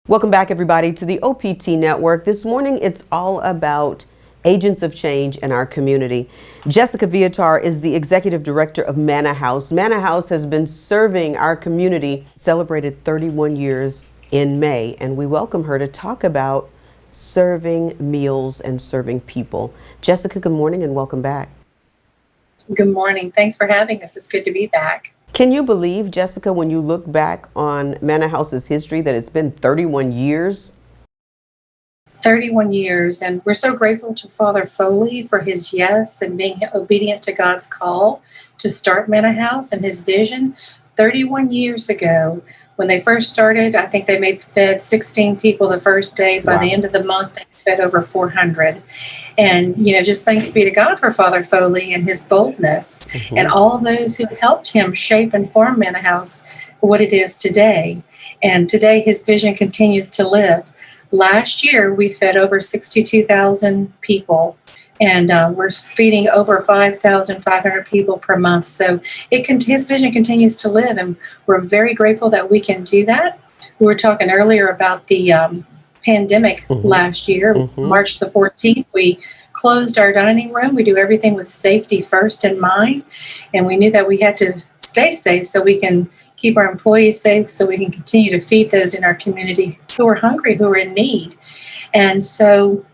Welcome back, everybody, to the OPT Network. This morning, it's all about agents of change in our community. Jessica Viator is the executive director of Manna House. Manna House has been serving our community, celebrated 31 years in May, and we welcome her to talk about serving meals and serving people. Jessica, good morning and welcome back. Good morning. Thanks for having us. It's good to be back. Can you believe, Jessica, when you look back on Manna House's history, that it's been 31 years? 31 years, and we're so grateful to Father Foley for his yes and being obedient to God's call to start Manna House and his vision. 31 years ago, when they first started, I think they maybe fed 16 people the first day. By the end of the month, they fed over 400. And, just thanks be to God for Father Foley and his boldness and all those who helped him shape and form Manna House what it is today. And today his vision continues to live. Last year, we fed over 62,000 people, and we're feeding over 5,500 people per month. So his vision continues to live, and we're very grateful that we can do that. We were talking earlier about the pandemic last year, March the 14th. We closed our dining room. We do everything with safety first in mind, and we knew that we had to stay safe so we can keep our employees safe, so we can continue to feed those in our community who are hungry, who are in need. And so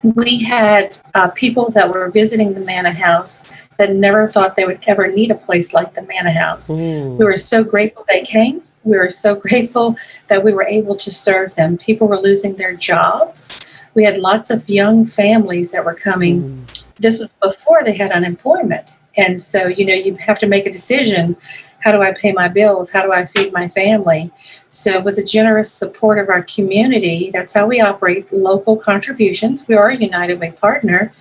we had people that were visiting the Manna House that never thought they would ever need a place like the Manna House. We were so grateful they came. We were so grateful that we were able to serve them. People were losing their jobs. We had lots of young families that were coming. This was before they had unemployment. And so, you have to make a decision. How do I pay my bills? How do I feed my family? So with the generous support of our community, that's how we operate. Local contributions. We are a United Way partner,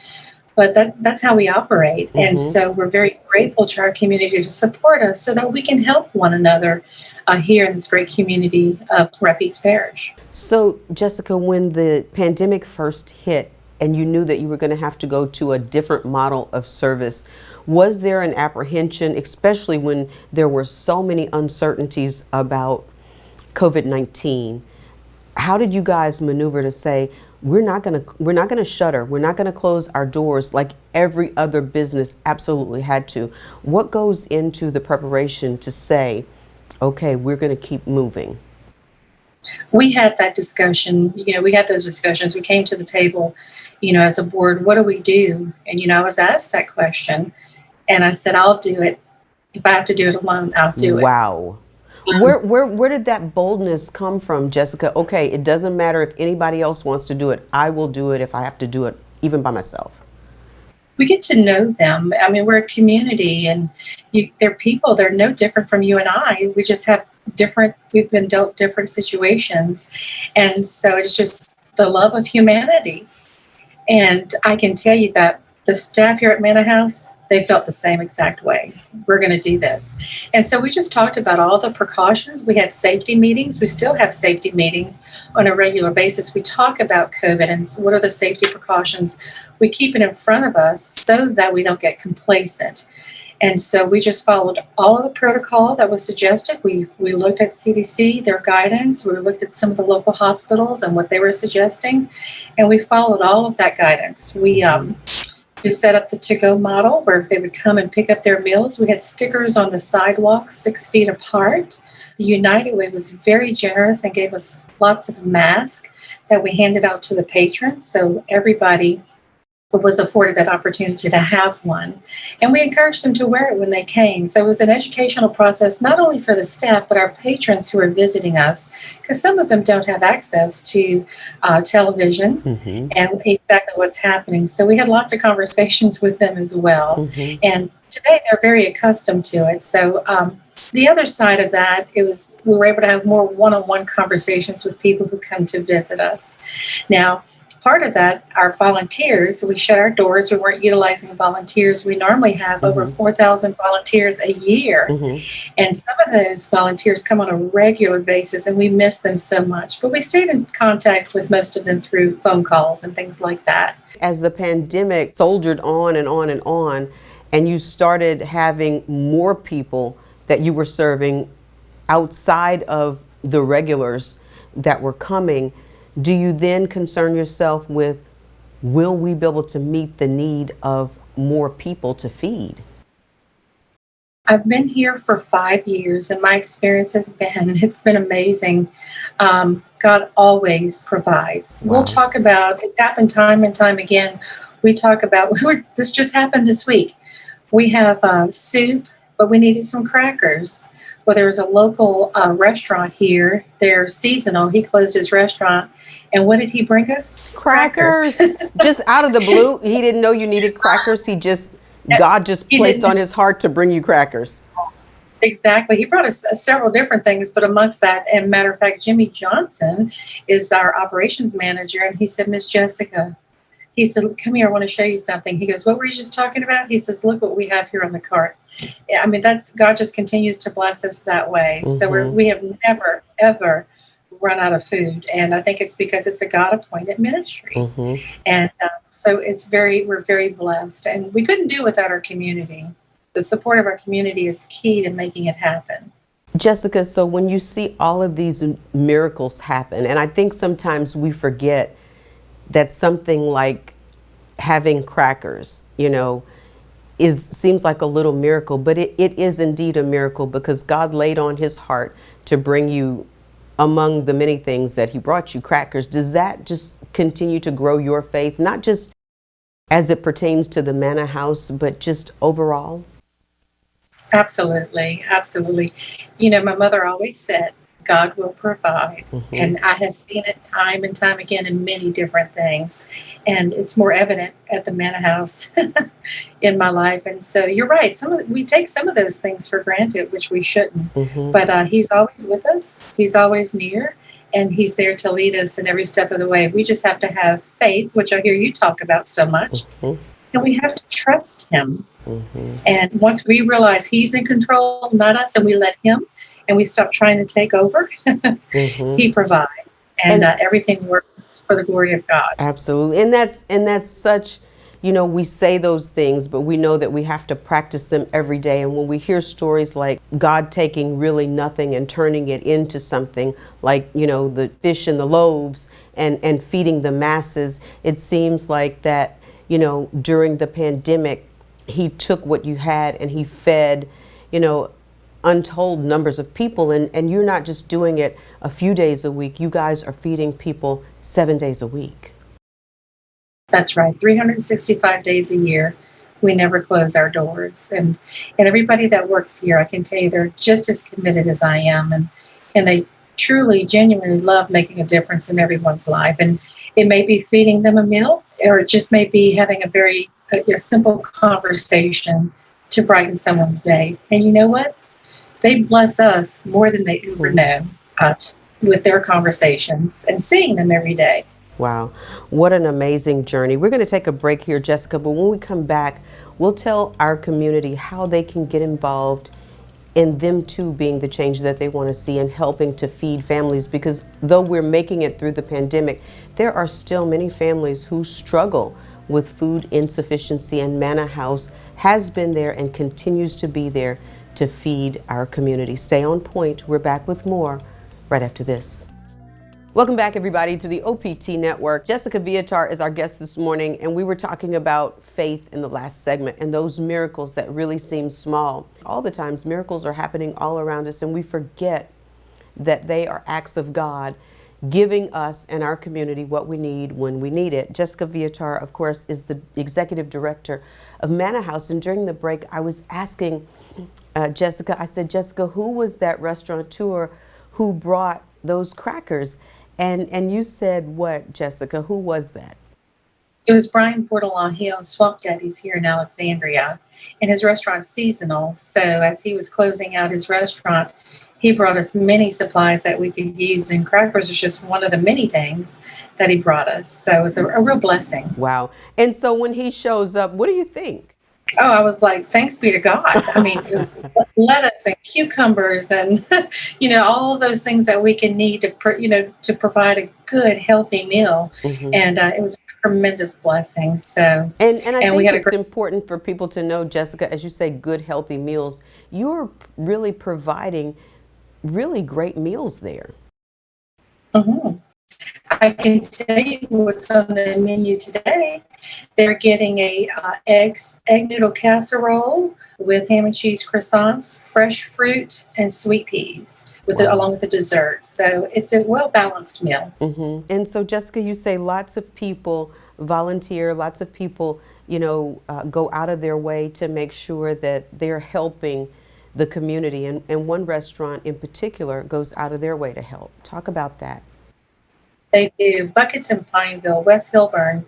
but that's how we operate. And so we're very grateful to our community to support us so that we can help one another here in this great community of Rapides Parish. So, Jessica, when the pandemic first hit and you knew that you were going to have to go to a different model of service, was there an apprehension, especially when there were so many uncertainties about COVID-19? How did you guys maneuver to say, we're not going to shutter, we're not going to close our doors like every other business absolutely had to? What goes into the preparation to say, okay, we're going to keep moving? We had that discussion, we had those discussions. We came to the table, as a board, what do we do? And, I was asked that question. And I said, I'll do it. If I have to do it alone, I'll do it. Wow. Where did that boldness come from, Jessica? Okay, it doesn't matter if anybody else wants to do it. I will do it if I have to do it, even by myself. We get to know them. I mean, we're a community, and they're people. They're no different from you and I. We just have we've been dealt different situations. And so it's just the love of humanity. And I can tell you that the staff here at Manna House, they felt the same exact way. We're going to do this. And so we just talked about all the precautions. We had safety meetings. We still have safety meetings on a regular basis. We talk about COVID and what are the safety precautions. We keep it in front of us so that we don't get complacent. And so we just followed all of the protocol that was suggested. We looked at CDC, their guidance. We looked at some of the local hospitals and what they were suggesting. And we followed all of that guidance. We set up the to-go model where they would come and pick up their meals. We had stickers on the sidewalk 6 feet apart. The United Way was very generous and gave us lots of masks that we handed out to the patrons. So everybody was afforded that opportunity to have one. And we encouraged them to wear it when they came. So it was an educational process, not only for the staff, but our patrons who are visiting us, because some of them don't have access to television and exactly what's happening. So we had lots of conversations with them as well. And today they're very accustomed to it. So the other side of that, we were able to have more one-on-one conversations with people who come to visit us. Now, part of that, our volunteers, we shut our doors. We weren't utilizing volunteers. We normally have over 4,000 volunteers a year. And some of those volunteers come on a regular basis, and we miss them so much. But we stayed in contact with most of them through phone calls and things like that. As the pandemic soldiered on and on and on, and you started having more people that you were serving outside of the regulars, that were coming, do you then concern yourself with, will we be able to meet the need of more people to feed? I've been here for 5 years, and my experience has been it's been amazing. God always provides. We'll Wow. talk about it's happened time and time again. We talk about this just happened this week. We have soup, but we needed some crackers. Well, there was a local restaurant here. They're seasonal. He closed his restaurant, and what did he bring us? Crackers. Crackers. Just out of the blue. He didn't know you needed crackers. God just He placed on didn't his heart to bring you crackers. exactly. He brought us several different things, but amongst that, and matter of fact, Jimmy Johnson is our operations manager, and he said, Miss Jessica, he said, come here, I want to show you something. He goes, what were you just talking about? He says, look what we have here on the cart. Yeah, I mean, that's God just continues to bless us that way. So Hmm. we have never, ever run out of food. And I think it's because it's a God appointed ministry. Hmm. And so we're very blessed. And we couldn't do it without our community. The support of our community is key to making it happen. Jessica, so when you see all of these miracles happen, and I think sometimes we forget that something like having crackers, is seems like a little miracle, but it is indeed a miracle because God laid on his heart to bring you, among the many things that he brought you, crackers. Does that just continue to grow your faith, not just as it pertains to the Manna House, but just overall? Absolutely, absolutely. My mother always said, God will provide. Hmm. And I have seen it time and time again in many different things. And it's more evident at the Manna House in my life. And so you're right. We take some of those things for granted, which we shouldn't. Hmm. But he's always with us. He's always near, and he's there to lead us in every step of the way. We just have to have faith, which I hear you talk about so much, Hmm. and we have to trust him. Hmm. And once we realize he's in control, not us, and we let him, and we stop trying to take over, Hmm. he provides, and And everything works for the glory of God. absolutely. And that's such, we say those things, but we know that we have to practice them every day. And when we hear stories like God taking really nothing and turning it into something like, the fish and the loaves and feeding the masses, it seems like that, during the pandemic, he took what you had and he fed, you know, untold numbers of people. And you're not just doing it a few days a week. You guys are feeding people 7 days a week. That's right, 365 days a year. We never close our doors. And everybody that works here, I can tell you, they're just as committed as I am. And they truly, genuinely love making a difference in everyone's life. And it may be feeding them a meal, or it just may be having a simple conversation to brighten someone's day. And you know what? They bless us more than they ever Mhm. know with their conversations and seeing them every day. Wow, what an amazing journey. We're going to take a break here, Jessica, but when we come back, we'll tell our community how they can get involved in them too being the change that they want to see and helping to feed families, because though we're making it through the pandemic, there are still many families who struggle with food insufficiency, and Manna House has been there and continues to be there to feed our community. Stay on point. We're back with more right after this. Welcome back, everybody, to the OPT Network. Jessica Viator is our guest this morning, and we were talking about faith in the last segment and those miracles that really seem small. All the times, miracles are happening all around us, and we forget that they are acts of God giving us and our community what we need when we need it. Jessica Viator, of course, is the executive director of Manna House, and during the break, I was asking Jessica, I said, Jessica, who was that restaurateur who brought those crackers? And you said what, Jessica? Who was that? It was Brian Portalaw. He owns Swamp Daddies here in Alexandria, and his restaurant's seasonal. So as he was closing out his restaurant, he brought us many supplies that we could use, and crackers was just one of the many things that he brought us. So it was a real blessing. Wow. And so when he shows up, what do you think? Oh, I was like, thanks be to God. I mean, it was lettuce and cucumbers and, all those things that we can need to provide a good, healthy meal. Hmm. And it was a tremendous blessing. So, And I and we think had a it's great, important for people to know, Jessica, as you say, good, healthy meals, you're really providing really great meals there. Mhm. I can tell you what's on the menu today. They're getting a egg noodle casserole with ham and cheese croissants, fresh fruit, and sweet peas with it, Wow. along with the dessert. So it's a well balanced meal. And so, Jessica, you say lots of people volunteer, lots of people, go out of their way to make sure that they're helping the community. And one restaurant in particular goes out of their way to help. Talk about that. They do buckets in Pineville, Wes Hilburn.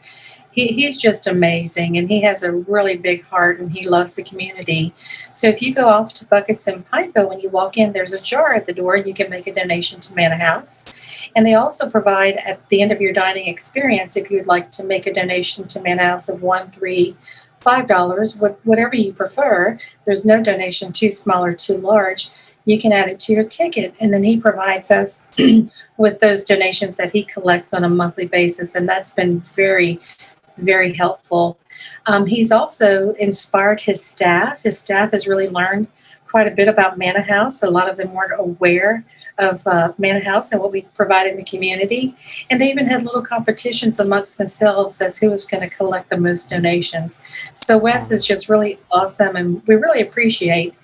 He's just amazing, and he has a really big heart, and he loves the community. So if you go off to Buckets in Pineville, when you walk in, there's a jar at the door. You can make a donation to Manna House, and they also provide at the end of your dining experience, if you would like to make a donation to Manna House of one, $3, $5, whatever you prefer. There's no donation too small or too large. You can add it to your ticket, and then he provides us with those donations that he collects on a monthly basis, and that's been very, very helpful. He's also inspired his staff. His staff has really learned quite a bit about Manna House. A lot of them weren't aware of Manna House and what we provide in the community. And they even had little competitions amongst themselves as who was going to collect the most donations. So Wes Wow. is just really awesome, and we really appreciate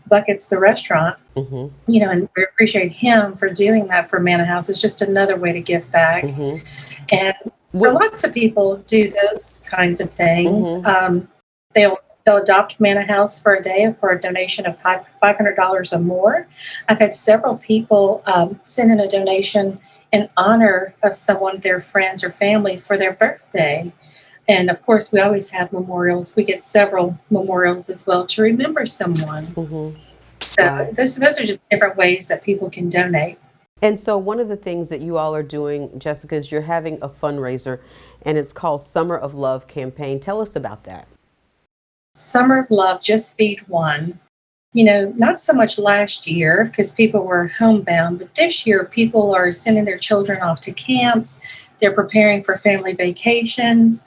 Buckets, the restaurant, Hmm. and we appreciate him for doing that for Manna House. It's just another way to give back. Hmm. And so What? lots of people do those kinds of things. Hmm. They'll adopt Manna House for a day for a donation of $500 or more. I've had several people send in a donation in honor of someone, their friends or family, for their birthday. And of course, we always have memorials. We get several memorials as well to remember someone. Hmm. So Wow. those are just different ways that people can donate. And so, one of the things that you all are doing, Jessica, is you're having a fundraiser, and it's called Summer of Love campaign. Tell us about that. Summer of Love, Just Feed One. Not so much last year because people were homebound, but this year people are sending their children off to camps. They're preparing for family vacations,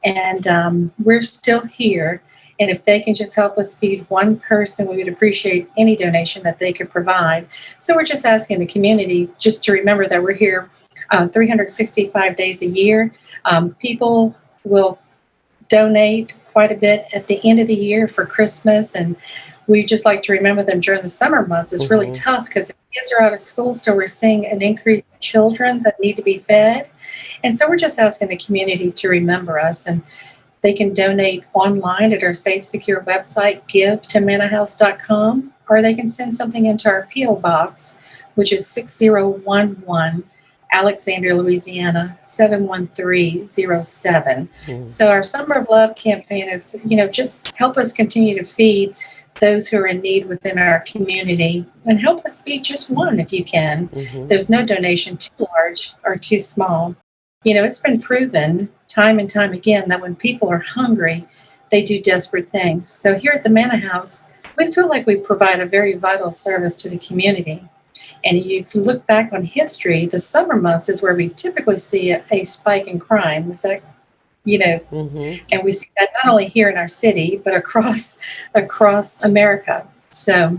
and we're still here. And if they can just help us feed one person, we would appreciate any donation that they could provide. So we're just asking the community just to remember that we're here 365 days a year. People will donate quite a bit at the end of the year for Christmas, and we just like to remember them during the summer months. It's really Hmm. tough because the kids are out of school, so we're seeing an increase in children that need to be fed. And so we're just asking the community to remember us, and they can donate online at our safe, secure website, give to mannahouse.com, or they can send something into our P.O. Box, which is 6011 Alexandria, Louisiana, 71307. So our Summer of Love campaign is, just help us continue to feed those who are in need within our community, and help us feed just one if you can. Hmm. There's no donation too large or too small. It's been proven time and time again that when people are hungry, they do desperate things. So here at the Manna House, we feel like we provide a very vital service to the community. And if you look back on history, the summer months is where we typically see a spike in crime. Is that, you know, Hmm. and we see that not only here in our city, but across America. So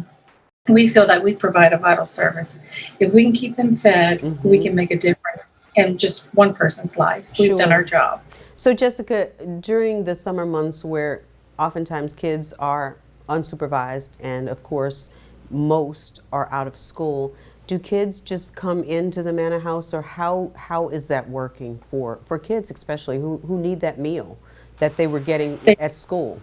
we feel that we provide a vital service. If we can keep them fed, we Hmm. can make a difference in just one person's life. We've done our Sure. job. So, Jessica, during the summer months where oftentimes kids are unsupervised and, of course, most are out of school, do kids just come into the Manor House, or how is that working for kids, especially who need that meal that they were getting They, at school?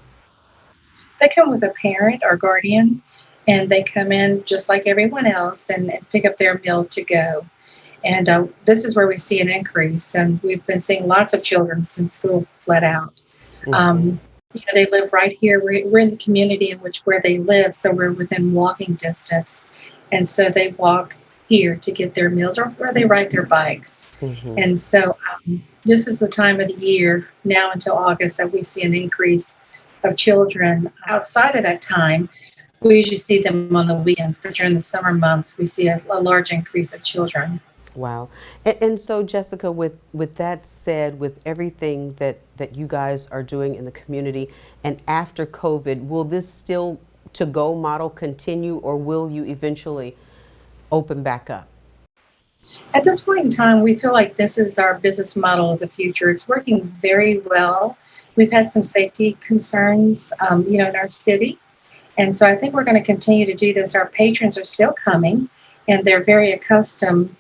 they come with a parent or guardian, and they come in just like everyone else and pick up their meal to go. And this is where we see an increase. And we've been seeing lots of children since school let out. Hmm. Um, they live right here. We're in the community in which where they live, so we're within walking distance. And so they walk here to get their meals, or they ride their bikes. Hmm. And so this is the time of the year, now until August, that we see an increase of children. Outside of that time, we usually see them on the weekends, but during the summer months, we see a large increase of children. Wow. And so, Jessica, with that said, with everything that you guys are doing in the community, and after COVID, will this still to go model continue, or will you eventually open back up? At this point in time, we feel like this is our business model of the future. It's working very well. We've had some safety concerns, in our city. And so I think we're going to continue to do this. Our patrons are still coming, and they're very accustomed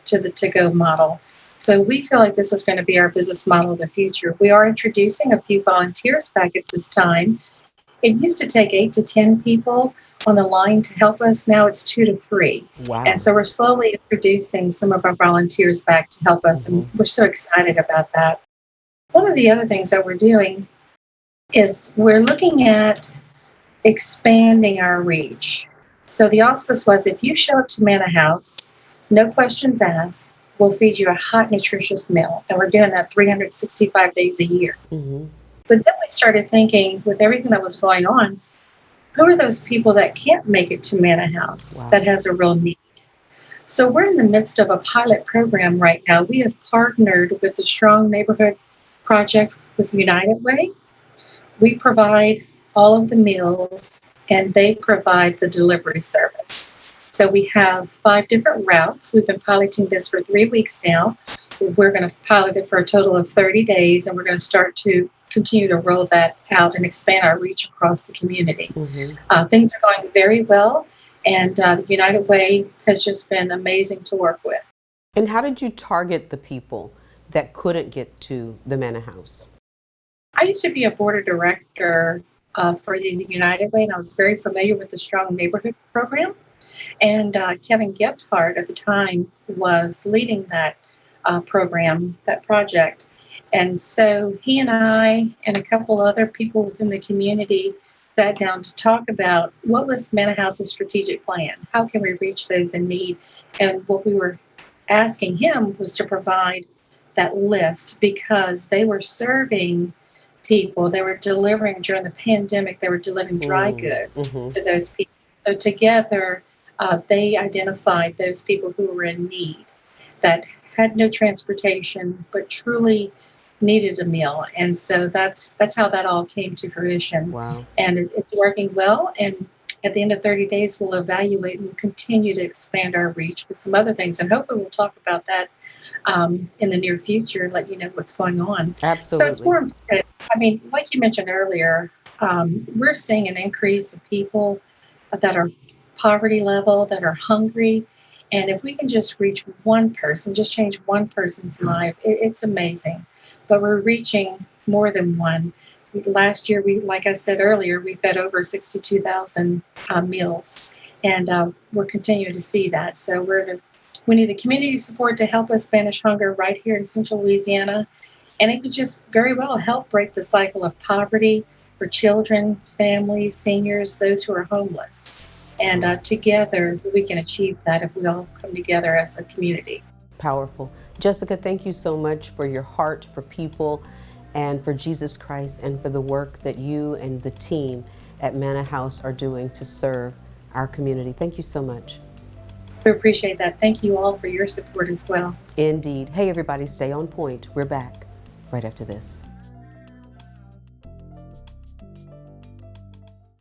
to the to-go model. So we feel like this is going to be our business model of the future. We are introducing a few volunteers back at this time. It used to take 8 to 10 people on the line to help us. Now it's 2 to 3. And Wow. so we're slowly introducing some of our volunteers back to help us. Hmm. And we're so excited about that. One of the other things that we're doing is we're looking at expanding our reach. So the auspice was if you show up to Manna House, no questions asked, we'll feed you a hot, nutritious meal. And we're doing that 365 days a year. Hmm. But then we started thinking, with everything that was going on, who are those people that can't make it to Manna House Wow. that has a real need? So we're in the midst of a pilot program right now. We have partnered with the Strong Neighborhood Project with United Way. We provide all of the meals and they provide the delivery service. So we have 5 different routes. We've been piloting this for 3 weeks now. We're going to pilot it for a total of 30 days, and we're going to start to continue to roll that out and expand our reach across the community. Hmm. Things are going very well, and the United Way has just been amazing to work with. And how did you target the people that couldn't get to the Manor House? I used to be a board of director for the United Way, and I was very familiar with the Strong Neighborhood program. And Kevin Gephardt at the time was leading that program, that project. And so he and I and a couple other people within the community sat down to talk about what was Manna House's strategic plan? How can we reach those in need? And what we were asking him was to provide that list because they were serving people. They were delivering during the pandemic, they were delivering dry goods Mm-hmm. to those people. So together, they identified those people who were in need that had no transportation but truly needed a meal. And so that's how that all came to fruition. Wow. And it's working well. And at the end of 30 days, we'll evaluate and we'll continue to expand our reach with some other things. And hopefully, we'll talk about that in the near future and let you know what's going on. So it's Absolutely. more important. I mean, like you mentioned earlier, we're seeing an increase of people that are poverty level, that are hungry. And if we can just reach one person, just change one person's life, it's amazing. But we're reaching more than one. Last year, like I said earlier, we fed over 62,000 meals, and we're continuing to see that. So we need the community support to help us banish hunger right here in Central Louisiana, and it could just very well help break the cycle of poverty for children, families, seniors, those who are homeless. And together, we can achieve that if we all come together as a community. Powerful. Jessica, thank you so much for your heart for people and for Jesus Christ and for the work that you and the team at Manna House are doing to serve our community. Thank you so much. We appreciate that. Thank you all for your support as well. Indeed. Hey, everybody, stay on point. We're back right after this.